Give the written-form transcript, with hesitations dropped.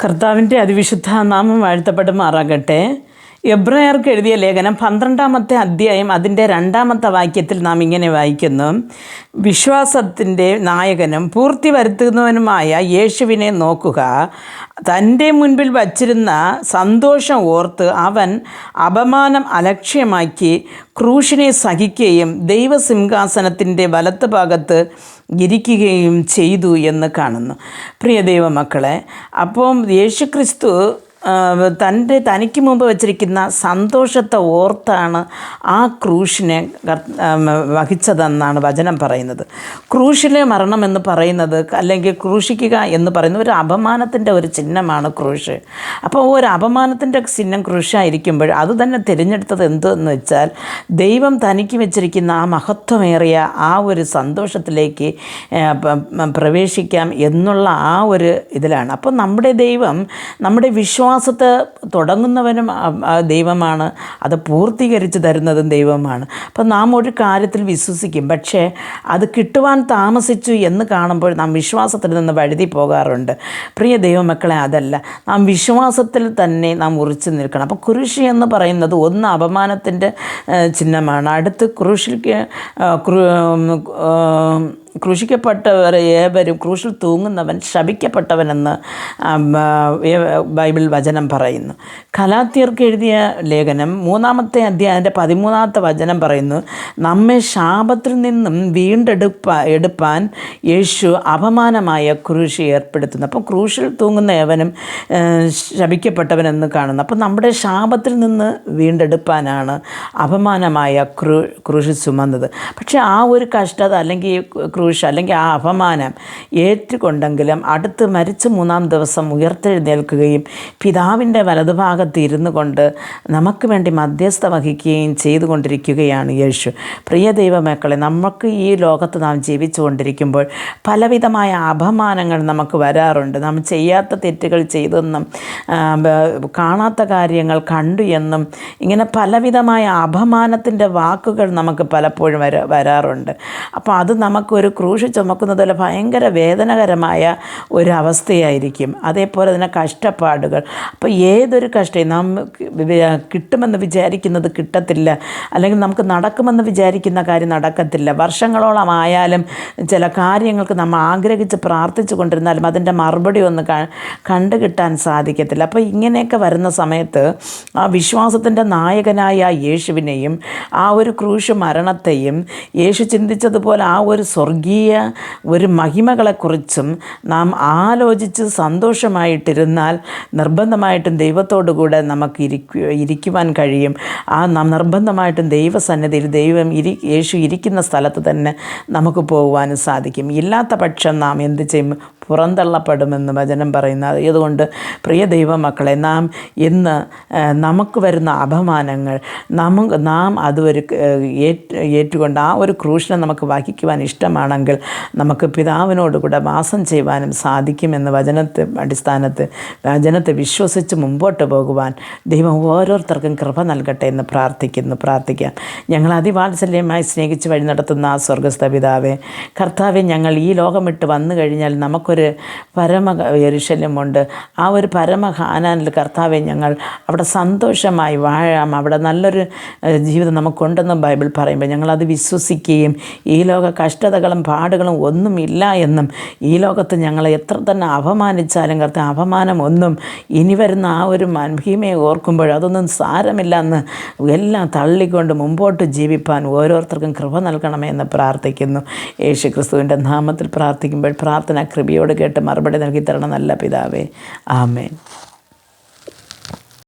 കർത്താവിൻ്റെ അതിവിശുദ്ധ നാമം വാഴ്ത്തപ്പെടുമാറാകട്ടെ. എബ്രായർക്ക് എഴുതിയ ലേഖനം 12-ാമത്തെ അധ്യായം അതിൻ്റെ 2-ാമത്തെ വാക്യത്തിൽ നാം ഇങ്ങനെ വായിക്കുന്നു: വിശ്വാസത്തിൻ്റെ നായകനും പൂർത്തി വരുത്തുന്നവനുമായ യേശുവിനെ നോക്കുക. തൻ്റെ മുൻപിൽ വച്ചിരുന്ന സന്തോഷം ഓർത്ത് അവൻ അപമാനം അലക്ഷ്യമാക്കി ക്രൂശിനെ സഹിക്കുകയും ദൈവസിംഹാസനത്തിൻ്റെ വലത്ത് ഭാഗത്ത് ഇരിക്കുകയും ചെയ്തു എന്ന് കാണുന്നു. പ്രിയ ദൈവമക്കളെ, അപ്പം യേശുക്രിസ്തു തനിക്ക് മുമ്പ് വച്ചിരിക്കുന്ന സന്തോഷത്തെ ഓർത്താണ് ആ ക്രൂശിനെ വഹിച്ചതെന്നാണ് വചനം പറയുന്നത്. ക്രൂശിലെ മരണം എന്ന് പറയുന്നത്, അല്ലെങ്കിൽ ക്രൂശിക്കുക എന്ന് പറയുന്നത് ഒരു അപമാനത്തിൻ്റെ ഒരു ചിഹ്നമാണ് ക്രൂശ്. അപ്പോൾ ഒരു അപമാനത്തിൻ്റെ ചിഹ്നം ക്രൂശായിരിക്കുമ്പോൾ അത് തന്നെ തിരഞ്ഞെടുത്തത് എന്തെന്ന് വെച്ചാൽ ദൈവം തനിക്ക് വെച്ചിരിക്കുന്ന ആ മഹത്വമേറിയ ആ ഒരു സന്തോഷത്തിലേക്ക് പ്രവേശിക്കാം എന്നുള്ള ആ ഒരു ഇതിലാണ്. അപ്പോൾ നമ്മുടെ ദൈവം നമ്മുടെ വിശ്വാസത്തെ തുടങ്ങുന്നവനും ദൈവമാണ്, അത് പൂർത്തീകരിച്ച് തരുന്നതും ദൈവമാണ്. അപ്പം നാം ഒരു കാര്യത്തിൽ വിശ്വസിക്കും, പക്ഷേ അത് കിട്ടുവാൻ താമസിച്ചു എന്ന് കാണുമ്പോൾ നാം വിശ്വാസത്തിൽ നിന്ന് വഴുതി പോകാറുണ്ട്. പ്രിയ ദൈവമക്കളെ, അതല്ല, നാം വിശ്വാസത്തിൽ തന്നെ നാം ഉറച്ചു നിൽക്കണം. അപ്പോൾ കുരിശ് എന്ന് പറയുന്നത് ഒന്ന് അപമാനത്തിൻ്റെ ചിഹ്നമാണ്. അടുത്ത് ക്രൂശിക്കപ്പെട്ടവർ ഏവരും ക്രൂശിൽ തൂങ്ങുന്നവൻ ശപിക്കപ്പെട്ടവനെന്ന് ബൈബിൾ വചനം പറയുന്നു. ഗലാത്യർക്ക് എഴുതിയ ലേഖനം 3-ാമത്തെ അധ്യായത്തിൻ്റെ 13-ാമത്തെ വചനം പറയുന്നു: നമ്മെ ശാപത്തിൽ നിന്നും എടുപ്പാൻ യേശു അപമാനമായ ക്രൂശ് ഏർപ്പെടുത്തുന്നു. അപ്പോൾ ക്രൂശിൽ തൂങ്ങുന്ന ഏവനും ശപിക്കപ്പെട്ടവനെന്ന് കാണുന്നു. അപ്പോൾ നമ്മുടെ ശാപത്തിൽ നിന്ന് വീണ്ടെടുപ്പാനാണ് അപമാനമായ ക്രൂശ് ചുമന്നത്. പക്ഷേ ആ ഒരു കഷ്ടത അല്ലെങ്കിൽ ക്രൂശ് അല്ലെങ്കിൽ ആ അപമാനം ഏറ്റുകൊണ്ടെങ്കിലും അടുത്ത് മരിച്ച് 3-ാം ദിവസം ഉയർത്തെഴുന്നേൽക്കുകയും പിതാവിൻ്റെ വലതുഭാഗത്ത് ഇരുന്നു കൊണ്ട് നമുക്ക് വേണ്ടി മധ്യസ്ഥ വഹിക്കുകയും ചെയ്തുകൊണ്ടിരിക്കുകയാണ് യേശു. പ്രിയ ദൈവമക്കളെ, നമുക്ക് ഈ ലോകത്ത് നാം ജീവിച്ചുകൊണ്ടിരിക്കുമ്പോൾ പലവിധമായ അപമാനങ്ങൾ നമുക്ക് വരാറുണ്ട്. നാം ചെയ്യാത്ത തെറ്റുകൾ ചെയ്തെന്നും കാണാത്ത കാര്യങ്ങൾ കണ്ടു എന്നും ഇങ്ങനെ പലവിധമായ അപമാനത്തിൻ്റെ വാക്കുകൾ നമുക്ക് പലപ്പോഴും വരാറുണ്ട്. അപ്പോൾ അത് നമുക്കൊരു ക്രൂശ് ചുമക്കുന്നതുപോലെ ഭയങ്കര വേദനകരമായ ഒരു അവസ്ഥയായിരിക്കും. അതേപോലെ തന്നെ കഷ്ടപ്പാടുകൾ. അപ്പോൾ ഏതൊരു കഷ്ടം നാം കിട്ടുമെന്ന് വിചാരിക്കുന്നത് കിട്ടത്തില്ല, അല്ലെങ്കിൽ നമുക്ക് നടക്കുമെന്ന് വിചാരിക്കുന്ന കാര്യം നടക്കത്തില്ല. വർഷങ്ങളോളം ആയാലും ചില കാര്യങ്ങൾക്ക് നമ്മൾ ആഗ്രഹിച്ച് പ്രാർത്ഥിച്ചു കൊണ്ടിരുന്നാലും അതിൻ്റെ മറുപടി ഒന്ന് കണ്ടു കിട്ടാൻ സാധിക്കത്തില്ല. അപ്പോൾ ഇങ്ങനെയൊക്കെ വരുന്ന സമയത്ത് ആ വിശ്വാസത്തിൻ്റെ നായകനായ യേശുവിനെയും ആ ഒരു ക്രൂശ് മരണത്തെയും യേശു ചിന്തിച്ചതുപോലെ ആ ഒരു സ്വർഗീയ ഒരു മഹിമകളെക്കുറിച്ചും നാം ആലോചിച്ച് സന്തോഷമായിട്ടിരുന്നാൽ നിർബന്ധമായിട്ടും ദൈവത്തോടു കൂടെ നമുക്ക് ഇരിക്കുവാൻ കഴിയും. നാം നിർബന്ധമായിട്ടും ദൈവസന്നിധിയിൽ യേശു ഇരിക്കുന്ന സ്ഥലത്ത് തന്നെ നമുക്ക് പോകുവാനും സാധിക്കും. ഇല്ലാത്ത പക്ഷം നാം എന്ത് ചെയ്യും? പുറന്തള്ളപ്പെടുമെന്ന് വചനം പറയുന്നത്. അതുകൊണ്ട് പ്രിയ ദൈവമക്കളെ, നാം ഇന്ന് നമുക്ക് വരുന്ന അപമാനങ്ങൾ നാം അതൊരു ഏറ്റുകൊണ്ട് ആ ഒരു ക്രൂശിനെ നമുക്ക് വഹിക്കുവാൻ ഇഷ്ടമാണെങ്കിൽ നമുക്ക് പിതാവിനോട് കൂടെ വാസം ചെയ്യുവാനും സാധിക്കുമെന്ന് വചനത്തെ വിശ്വസിച്ച് മുമ്പോട്ട് പോകുവാൻ ദൈവം ഓരോരുത്തർക്കും കൃപ നൽകട്ടെ എന്ന് പ്രാർത്ഥിക്കാം. ഞങ്ങൾ അതിവാത്സല്യമായി സ്നേഹിച്ച് വഴി നടത്തുന്ന ആ സ്വർഗസ്ഥ പിതാവേ, കർത്താവെ, ഞങ്ങൾ ഈ ലോകം വിട്ട് വന്നു കഴിഞ്ഞാൽ നമുക്കൊരു പരമ യെരൂശലേമുണ്ട്. ആ ഒരു പരമ ഹാനാനിൽ കർത്താവെ ഞങ്ങൾ അവിടെ സന്തോഷമായി വാഴാം, അവിടെ നല്ലൊരു ജീവിതം നമുക്കുണ്ടെന്നും ബൈബിൾ പറയുമ്പോൾ ഞങ്ങളത് വിശ്വസിക്കുകയും ഈ ലോക കഷ്ടതകളും പാടുകളും ഒന്നുമില്ല എന്നും ഈ ലോകത്ത് ഞങ്ങളെ എത്ര തന്നെ അപമാനിച്ചാലും കർത്താവ് അപമാനം ഒന്നും ഇനി വരുന്ന ആ ഒരു മഹിമയെ ഓർക്കുമ്പോൾ അതൊന്നും സാരമില്ല എന്ന് എല്ലാം തള്ളിക്കൊണ്ട് മുമ്പോട്ട് ജീവിപ്പാൻ ഓരോരുത്തർക്കും കൃപ നൽകണമേ എന്ന് പ്രാർത്ഥിക്കുന്നു. യേശു ക്രിസ്തുവിൻ്റെ നാമത്തിൽ പ്രാർത്ഥിക്കുമ്പോൾ പ്രാർത്ഥന കൃപയോട് കേട്ട് മറുപടി നൽകി തരണം നല്ല പിതാവേ. ആമേൻ.